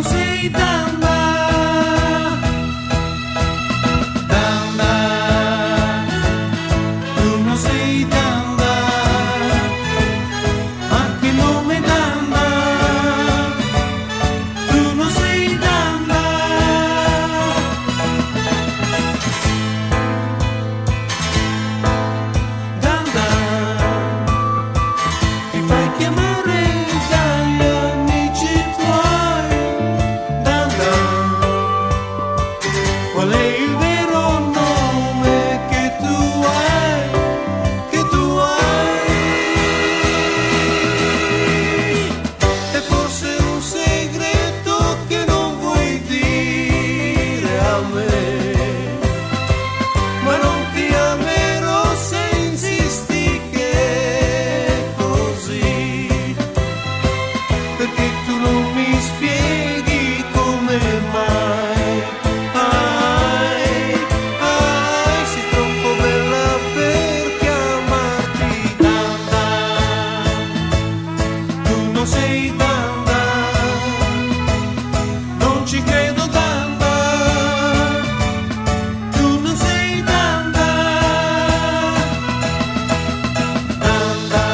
non sei Danda, Danda, tu non sei Danda, ma che nome Danda, tu non sei Danda, Danda, ti fai chiamare dagli amici tuoi, Danda, qual è il vero nome che tu hai, che tu hai? È forse un segreto che non vuoi dire a me, ma non ti amerò se insisti che è così, perché tu non mi spieghi come mai, sei troppo bella per chiamarti Danda, tu non sei Danda, non ci credo Danda, tu non sei Danda, Danda,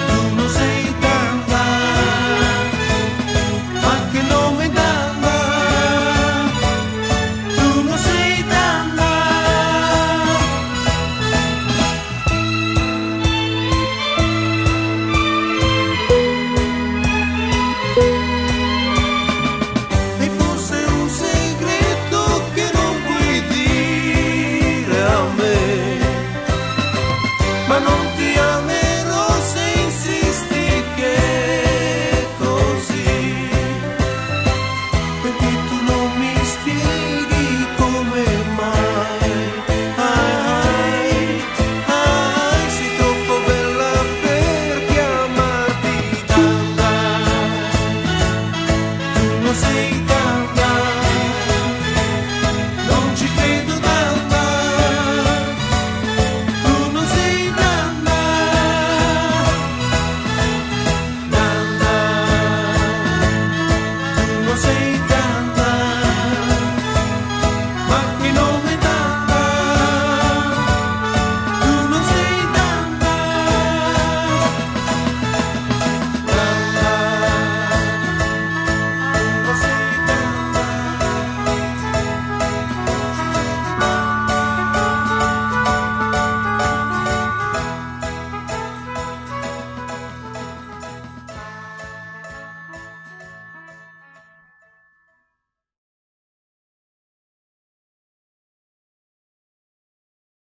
tu non sei Danda, ma che nome Danda, tu non sei Danda.